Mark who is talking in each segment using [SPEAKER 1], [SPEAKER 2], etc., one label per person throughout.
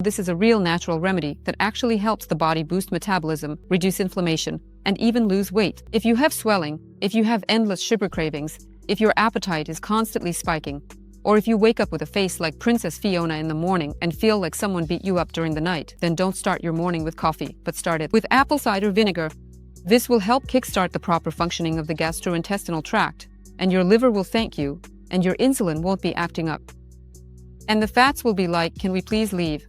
[SPEAKER 1] This is a real natural remedy that actually helps the body boost metabolism, reduce inflammation, and even lose weight. If you have swelling, if you have endless sugar cravings, if your appetite is constantly spiking, or if you wake up with a face like Princess Fiona in the morning and feel like someone beat you up during the night, then don't start your morning with coffee, but start it with apple cider vinegar. This will help kickstart the proper functioning of the gastrointestinal tract, and your liver will thank you, and your insulin won't be acting up. And the fats will be like, can we please leave?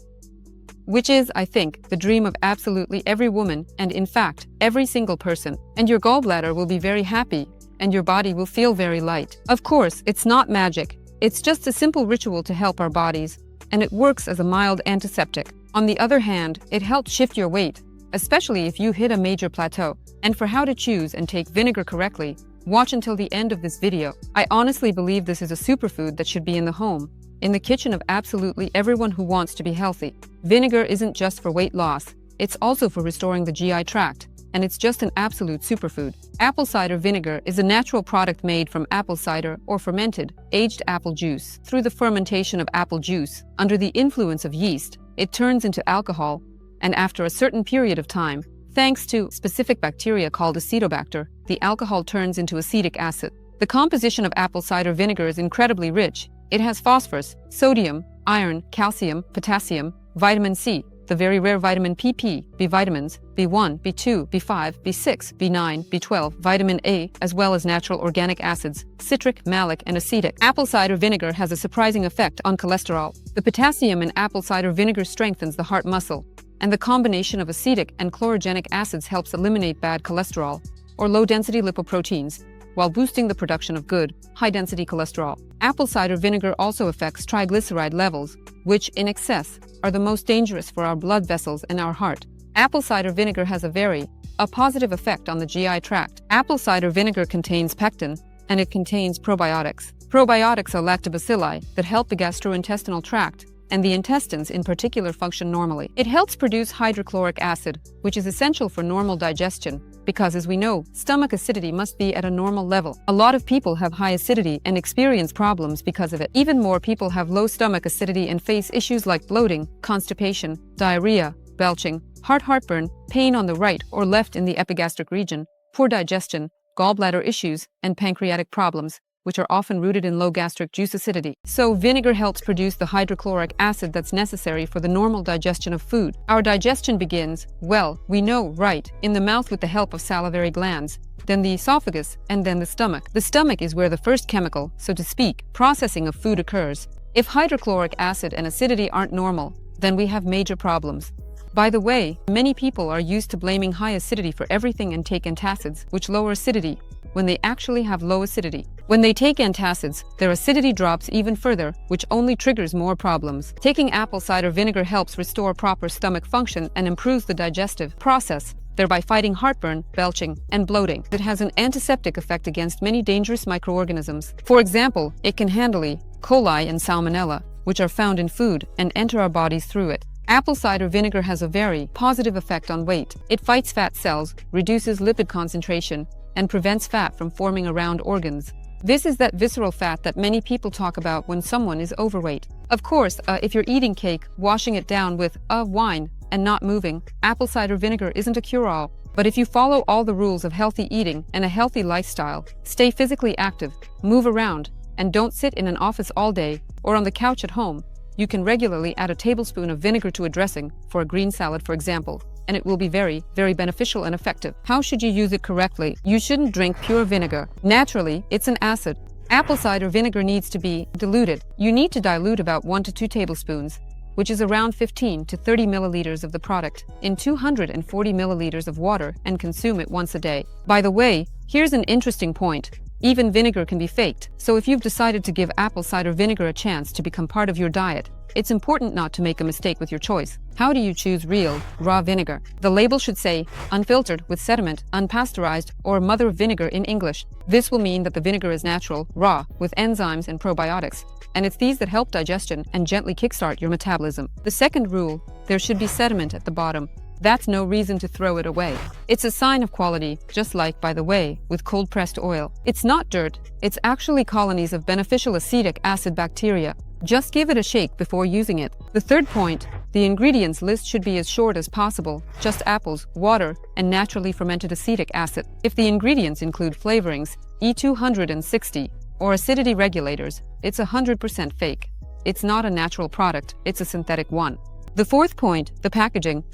[SPEAKER 1] Which is, I think, the dream of absolutely every woman, and in fact, every single person. And your gallbladder will be very happy, and your body will feel very light. Of course, it's not magic. It's just a simple ritual to help our bodies, and it works as a mild antiseptic. On the other hand, it helps shift your weight, especially if you hit a major plateau. And for how to choose and take vinegar correctly, watch until the end of this video. I honestly believe this is a superfood that should be in the home, in the kitchen of absolutely everyone who wants to be healthy. Vinegar isn't just for weight loss, it's also for restoring the GI tract, and it's just an absolute superfood. Apple cider vinegar is a natural product made from apple cider or fermented, aged apple juice. Through the fermentation of apple juice, under the influence of yeast, it turns into alcohol, and after a certain period of time, thanks to specific bacteria called acetobacter, the alcohol turns into acetic acid. The composition of apple cider vinegar is incredibly rich. It has phosphorus, sodium, iron, calcium, potassium, vitamin C, the very rare vitamin PP, B vitamins, B1, B2, B5, B6, B9, B12, vitamin A, as well as natural organic acids, citric, malic, and acetic. Apple cider vinegar has a surprising effect on cholesterol. The potassium in apple cider vinegar strengthens the heart muscle, and the combination of acetic and chlorogenic acids helps eliminate bad cholesterol, or low-density lipoproteins, while boosting the production of good, high-density cholesterol. Apple cider vinegar also affects triglyceride levels, which, in excess, are the most dangerous for our blood vessels and our heart. Apple cider vinegar has a positive effect on the GI tract. Apple cider vinegar contains pectin, and it contains probiotics. Probiotics are lactobacilli that help the gastrointestinal tract, and the intestines in particular function normally. It helps produce hydrochloric acid, which is essential for normal digestion, because as we know, stomach acidity must be at a normal level. A lot of people have high acidity and experience problems because of it. Even more people have low stomach acidity and face issues like bloating, constipation, diarrhea, belching, heartburn, pain on the right or left in the epigastric region, poor digestion, gallbladder issues, and pancreatic problems, which are often rooted in low gastric juice acidity. So vinegar helps produce the hydrochloric acid that's necessary for the normal digestion of food. Our digestion begins, well, we know, right, in the mouth with the help of salivary glands, then the esophagus, and then the stomach. The stomach is where the first chemical, so to speak, processing of food occurs. If hydrochloric acid and acidity aren't normal, then we have major problems. By the way, many people are used to blaming high acidity for everything and take antacids, which lower acidity, when they actually have low acidity. When they take antacids, their acidity drops even further, which only triggers more problems. Taking apple cider vinegar helps restore proper stomach function and improves the digestive process, thereby fighting heartburn, belching, and bloating. It has an antiseptic effect against many dangerous microorganisms. For example, it can handle E. coli and salmonella, which are found in food, and enter our bodies through it. Apple cider vinegar has a very positive effect on weight. It fights fat cells, reduces lipid concentration, and prevents fat from forming around organs. This is that visceral fat that many people talk about when someone is overweight. Of course, if you're eating cake, washing it down with wine and not moving, apple cider vinegar isn't a cure-all. But if you follow all the rules of healthy eating and a healthy lifestyle, stay physically active, move around, and don't sit in an office all day or on the couch at home, you can regularly add a tablespoon of vinegar to a dressing, for a green salad for example, and it will be very, very beneficial and effective. How should you use it correctly? You shouldn't drink pure vinegar. Naturally, it's an acid. Apple cider vinegar needs to be diluted. You need to dilute about 1 to 2 tablespoons, which is around 15 to 30 milliliters of the product, in 240 milliliters of water and consume it once a day. By the way, here's an interesting point. Even vinegar can be faked, so if you've decided to give apple cider vinegar a chance to become part of your diet, it's important not to make a mistake with your choice. How do you choose real, raw vinegar? The label should say, unfiltered, with sediment, unpasteurized, or mother of vinegar in English. This will mean that the vinegar is natural, raw, with enzymes and probiotics, and it's these that help digestion and gently kickstart your metabolism. The second rule, there should be sediment at the bottom. That's no reason to throw it away. It's a sign of quality, just like, by the way, with cold-pressed oil. It's not dirt, it's actually colonies of beneficial acetic acid bacteria. Just give it a shake before using it. The third point, The ingredients list should be as short as possible, just apples, water, and naturally fermented acetic acid. If the ingredients include flavorings, E260, or acidity regulators, it's 100% fake. It's not a natural product, it's a synthetic one. The fourth point, the packaging.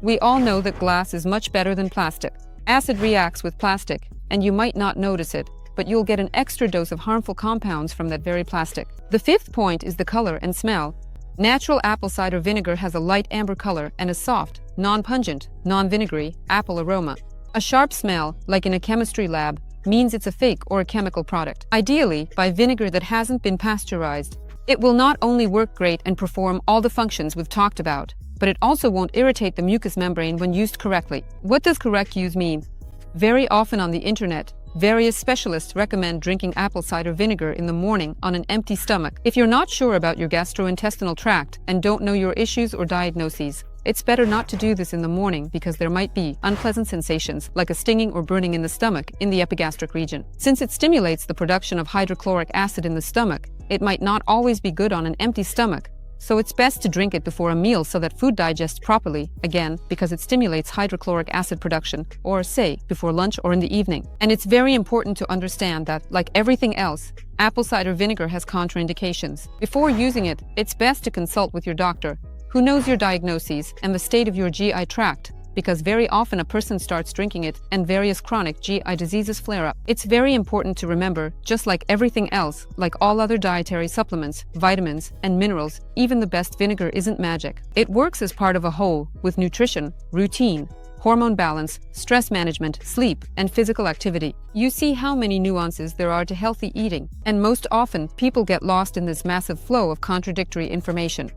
[SPEAKER 1] We all know that glass is much better than plastic. Acid reacts with plastic, and you might not notice it, but you'll get an extra dose of harmful compounds from that very plastic. The fifth point is the color and smell. Natural apple cider vinegar has a light amber color and a soft, non-pungent, non-vinegary apple aroma. A sharp smell, like in a chemistry lab, means it's a fake or a chemical product. Ideally, buy vinegar that hasn't been pasteurized. It will not only work great and perform all the functions we've talked about, but it also won't irritate the mucous membrane when used correctly. What does correct use mean? Very often on the internet, various specialists recommend drinking apple cider vinegar in the morning on an empty stomach. If you're not sure about your gastrointestinal tract and don't know your issues or diagnoses, it's better not to do this in the morning because there might be unpleasant sensations like a stinging or burning in the stomach in the epigastric region. Since it stimulates the production of hydrochloric acid in the stomach, it might not always be good on an empty stomach. So it's best to drink it before a meal so that food digests properly, again, because it stimulates hydrochloric acid production, or say, before lunch or in the evening. And it's very important to understand that, like everything else, apple cider vinegar has contraindications. Before using it, it's best to consult with your doctor, who knows your diagnoses and the state of your GI tract, because very often a person starts drinking it and various chronic GI diseases flare up. It's very important to remember, just like everything else, like all other dietary supplements, vitamins, and minerals, even the best vinegar isn't magic. It works as part of a whole, with nutrition, routine, hormone balance, stress management, sleep, and physical activity. You see how many nuances there are to healthy eating, and most often people get lost in this massive flow of contradictory information.